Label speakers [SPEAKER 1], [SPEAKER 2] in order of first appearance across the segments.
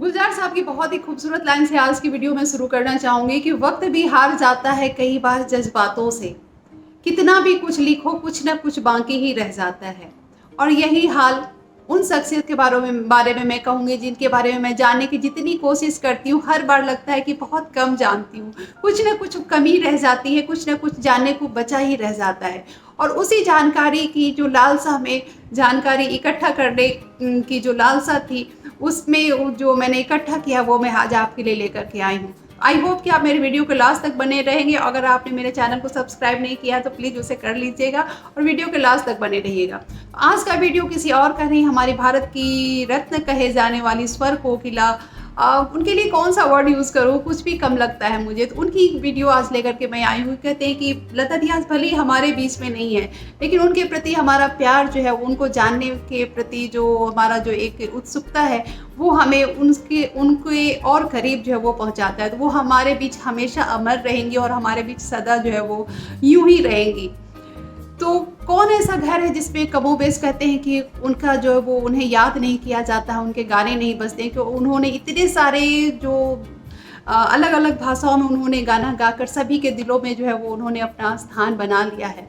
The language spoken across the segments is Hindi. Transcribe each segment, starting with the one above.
[SPEAKER 1] गुलजार साहब की बहुत ही खूबसूरत लाइन से आज की वीडियो में शुरू करना चाहूँगी कि वक्त भी हार जाता है कई बार जज्बातों से, कितना भी कुछ लिखो कुछ ना कुछ बाकी ही रह जाता है। और यही हाल उन शख्सियत के बारे में मैं कहूँगी जिनके बारे में मैं जानने की जितनी कोशिश करती हूँ, हर बार लगता है कि बहुत कम जानती हूँ। कुछ ना कुछ कमी रह जाती है, कुछ ना कुछ जानने को बचा ही रह जाता है। और उसी जानकारी की जो लालसा हमें जानकारी इकट्ठा करने की जो लालसा थी, उसमें जो मैंने इकट्ठा किया वो मैं आज आपके लिए लेकर के आई हूँ। आई होप कि आप मेरे वीडियो के लास्ट तक बने रहेंगे। अगर आपने मेरे चैनल को सब्सक्राइब नहीं किया तो प्लीज़ उसे कर लीजिएगा और वीडियो के लास्ट तक बने रहिएगा। आज का वीडियो किसी और का नहीं, हमारी भारत की रत्न कहे जाने वाली स्वर कोकिला, उनके लिए कौन सा वर्ड यूज़ करूँ, कुछ भी कम लगता है मुझे, तो उनकी वीडियो आज लेकर के मैं आई हूँ। कहते हैं कि लता दी आज भले ही हमारे बीच में नहीं है, लेकिन उनके प्रति हमारा प्यार जो है, उनको जानने के प्रति जो हमारा जो एक उत्सुकता है, वो हमें उनके और करीब जो है वो पहुँचाता है। तो वो हमारे बीच हमेशा अमर रहेंगी और हमारे बीच सदा जो है वो यूँ ही रहेंगी। तो कौन ऐसा घर है जिसमें कमोबेश कहते हैं कि उनका जो है वो उन्हें याद नहीं किया जाता है, उनके गाने नहीं बजते, कि उन्होंने इतने सारे जो अलग अलग भाषाओं में उन्होंने गाना गाकर सभी के दिलों में जो है वो उन्होंने अपना स्थान बना लिया है।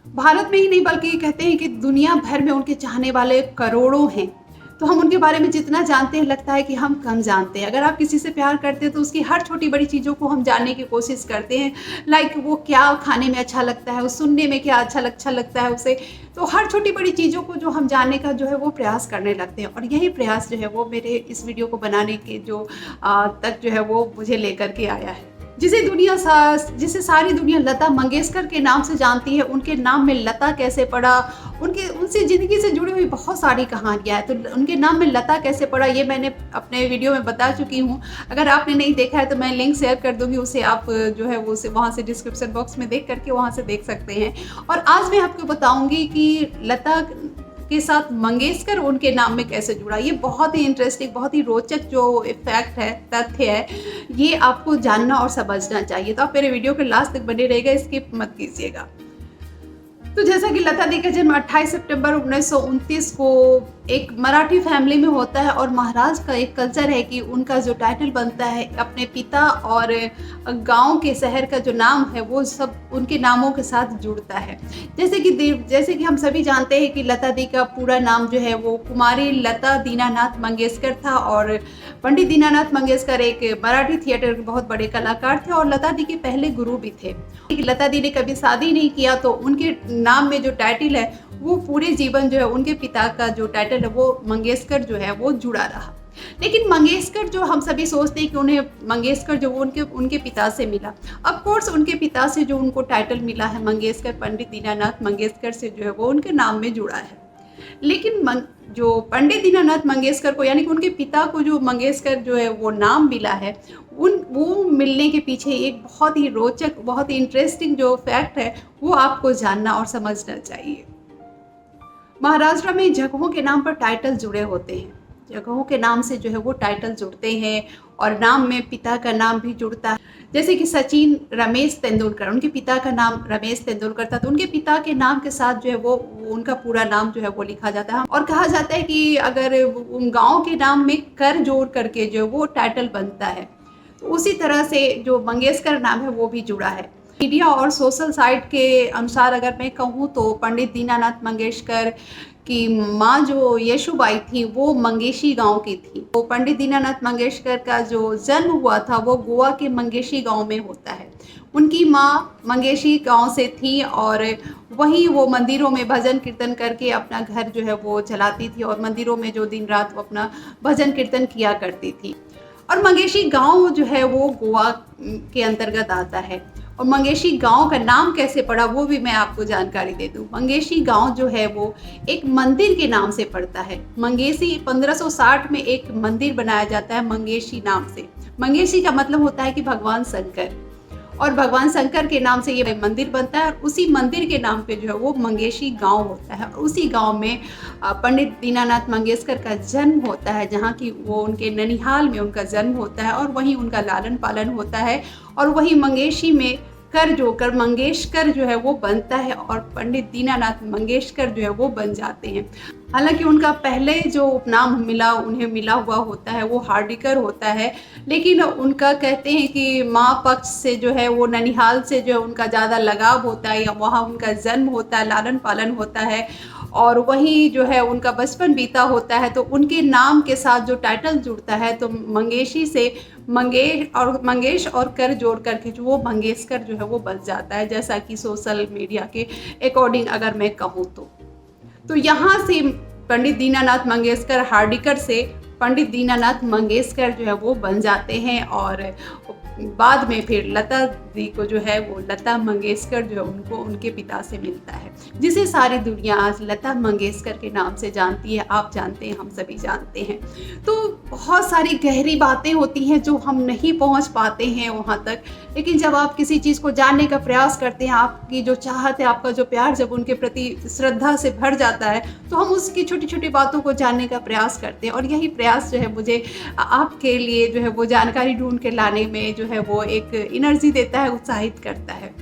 [SPEAKER 1] भारत में ही नहीं बल्कि कहते हैं कि दुनिया भर में उनके चाहने वाले करोड़ों हैं। तो हम उनके बारे में जितना जानते हैं लगता है कि हम कम जानते हैं। अगर आप किसी से प्यार करते हैं तो उसकी हर छोटी बड़ी चीज़ों को हम जानने की कोशिश करते हैं। लाइक वो क्या खाने में अच्छा लगता है, वो सुनने में क्या अच्छा लगता है उसे। तो हर छोटी बड़ी चीज़ों को जो हम जानने का जो है वो प्रयास करने लगते हैं। और यही प्रयास जो है वो मेरे इस वीडियो को बनाने के जो तक जो है वो मुझे लेकर के आया है। जिसे सारी दुनिया लता मंगेशकर के नाम से जानती है, उनके नाम में लता कैसे पड़ा, उनसे ज़िंदगी से जुड़ी हुई बहुत सारी कहानियाँ हैं। तो उनके नाम में लता कैसे पड़ा ये मैंने अपने वीडियो में बता चुकी हूँ। अगर आपने नहीं देखा है तो मैं लिंक शेयर कर दूँगी, उसे आप जो है वो उसे वहाँ से डिस्क्रिप्शन बॉक्स में देख करके वहाँ से देख सकते हैं। और आज मैं आपको बताऊँगी कि लता के साथ मंगेशकर उनके नाम में कैसे जुड़ा। ये बहुत ही इंटरेस्टिंग, बहुत ही रोचक जो फैक्ट है, तथ्य है, ये आपको जानना और समझना चाहिए। तो आप मेरे वीडियो के लास्ट तक बने रहिएगा, स्किप मत कीजिएगा। तो जैसा कि लता दी का जन्म 28 सितंबर 1929 को एक मराठी फैमिली में होता है। और महाराज का एक कल्चर है कि उनका जो टाइटल बनता है अपने पिता और गांव के शहर का जो नाम है वो सब उनके नामों के साथ जुड़ता है। जैसे कि हम सभी जानते हैं कि लता दी का पूरा नाम जो है वो कुमारी लता दीनानाथ मंगेशकर था। और पंडित दीनानाथ मंगेशकर एक मराठी थिएटर के बहुत बड़े कलाकार थे और लता दी के पहले गुरु भी थे। लता दी ने कभी शादी नहीं किया तो उनके नाम में जो टाइटल है वो पूरे जीवन जो है उनके पिता का जो टाइटल है वो मंगेशकर जो है वो जुड़ा रहा। लेकिन मंगेशकर जो हम सभी सोचते हैं कि उन्हें मंगेशकर जो वो उनके पिता से मिला। ऑफ कोर्स उनके पिता से जो उनको टाइटल मिला है मंगेशकर, पंडित दीनानाथ मंगेशकर से जो है वो उनके नाम में जुड़ा है। लेकिन जो पंडित दीनानाथ मंगेशकर को यानी कि उनके पिता को जो मंगेशकर जो है वो नाम मिला है, वो मिलने के पीछे एक बहुत ही रोचक, बहुत ही इंटरेस्टिंग जो फैक्ट है वो आपको जानना और समझना चाहिए। महाराष्ट्र में जगहों के नाम पर टाइटल जुड़े होते हैं, जगहों के नाम से जो है वो टाइटल जुड़ते हैं और नाम में पिता का नाम भी जुड़ता है। जैसे कि सचिन रमेश तेंदुलकर, उनके पिता का नाम रमेश तेंदुलकर था, तो उनके पिता के नाम के साथ जो है वो उनका पूरा नाम जो है वो लिखा जाता है। और कहा जाता है कि अगर उन गाँव के नाम में कर जोड़ करके जो है वो टाइटल बनता है, तो उसी तरह से जो मंगेशकर नाम है वो भी जुड़ा है। मीडिया और सोशल साइट के अनुसार अगर मैं कहूँ तो पंडित दीनानाथ मंगेशकर की माँ जो यशुबाई थी वो मंगेशी गांव की थी। तो पंडित दीनानाथ मंगेशकर का जो जन्म हुआ था वो गोवा के मंगेशी गांव में होता है। उनकी माँ मंगेशी गांव से थी और वहीं वो मंदिरों में भजन कीर्तन करके अपना घर जो है वो चलाती थी और मंदिरों में जो दिन रात वो अपना भजन कीर्तन किया करती थी। और मंगेशी गांव जो है वो गोवा के अंतर्गत आता है। और मंगेशी गांव का नाम कैसे पड़ा वो भी मैं आपको जानकारी दे दूं। मंगेशी गांव जो है वो एक मंदिर के नाम से पड़ता है। मंगेशी 1560 में एक मंदिर बनाया जाता है मंगेशी नाम से। मंगेशी का मतलब होता है कि भगवान शंकर, और भगवान शंकर के नाम से ये मंदिर बनता है और उसी मंदिर के नाम पे जो है वो मंगेशी गांव होता है। और उसी गांव में पंडित दीनानाथ मंगेशकर का जन्म होता है, जहाँ की वो उनके ननिहाल में उनका जन्म होता है और वहीं उनका लालन पालन होता है। और वहीं मंगेशी में कर जोकर मंगेशकर जो है वो बनता है और पंडित दीनानाथ मंगेशकर जो है वो बन जाते हैं। हालांकि उनका पहले जो उपनाम उन्हें मिला हुआ होता है वो हार्डिकर होता है, लेकिन उनका कहते हैं कि माँ पक्ष से जो है वो ननिहाल से जो है उनका ज़्यादा लगाव होता है, या वहाँ उनका जन्म होता है, लालन पालन होता है और वहीं जो है उनका बचपन बीता होता है, तो उनके नाम के साथ जो टाइटल जुड़ता है तो मंगेशी से मंगेश और कर जोड़ करके जो वो मंगेशकर जो है वो बच जाता है, जैसा कि सोशल मीडिया के अकॉर्डिंग अगर मैं कहूँ तो यहाँ से पंडित दीनानाथ मंगेशकर हार्डिकर से पंडित दीनानाथ मंगेशकर जो है वो बन जाते हैं और बाद में फिर लता दी को जो है वो लता मंगेशकर जो है उनको उनके पिता से मिलता है, जिसे सारी दुनिया आज लता मंगेशकर के नाम से जानती है। आप जानते हैं, हम सभी जानते हैं। तो बहुत सारी गहरी बातें होती हैं जो हम नहीं पहुंच पाते हैं वहां तक, लेकिन जब आप किसी चीज़ को जानने का प्रयास करते हैं, आपकी जो चाहत है, आपका जो प्यार जब उनके प्रति श्रद्धा से भर जाता है, तो हम उसकी छोटी छोटी बातों को जानने का प्रयास करते हैं। और यही प्रयास जो है मुझे आपके लिए जो है वो जानकारी ढूंढ के लाने में जो है वो एक एनर्जी देता है, उत्साहित करता है।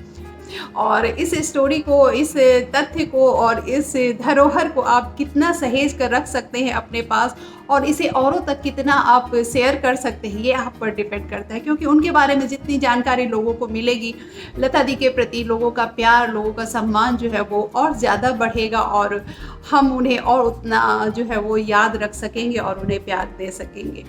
[SPEAKER 1] और इस स्टोरी को, इस तथ्य को और इस धरोहर को आप कितना सहेज कर रख सकते हैं अपने पास और इसे औरों तक कितना आप शेयर कर सकते हैं, ये आप पर डिपेंड करता है। क्योंकि उनके बारे में जितनी जानकारी लोगों को मिलेगी, लता दी के प्रति लोगों का प्यार, लोगों का सम्मान जो है वो और ज़्यादा बढ़ेगा और हम उन्हें और उतना जो है वो याद रख सकेंगे और उन्हें प्यार दे सकेंगे।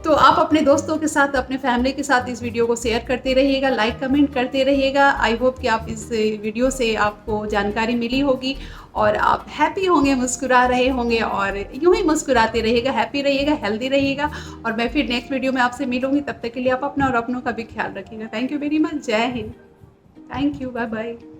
[SPEAKER 1] तो आप अपने दोस्तों के साथ, अपने फैमिली के साथ इस वीडियो को शेयर करते रहिएगा, लाइक कमेंट करते रहिएगा। आई होप कि आप इस वीडियो से आपको जानकारी मिली होगी और आप हैप्पी होंगे, मुस्कुरा रहे होंगे और यूं ही मुस्कुराते रहिएगा, हैप्पी रहिएगा, हेल्दी रहिएगा। और मैं फिर नेक्स्ट वीडियो में आपसे मिलूंगी। तब तक के लिए आप अपना और अपनों का भी ख्याल रखिएगा। Thank you very much. जय Hind. Thank you. Bye bye.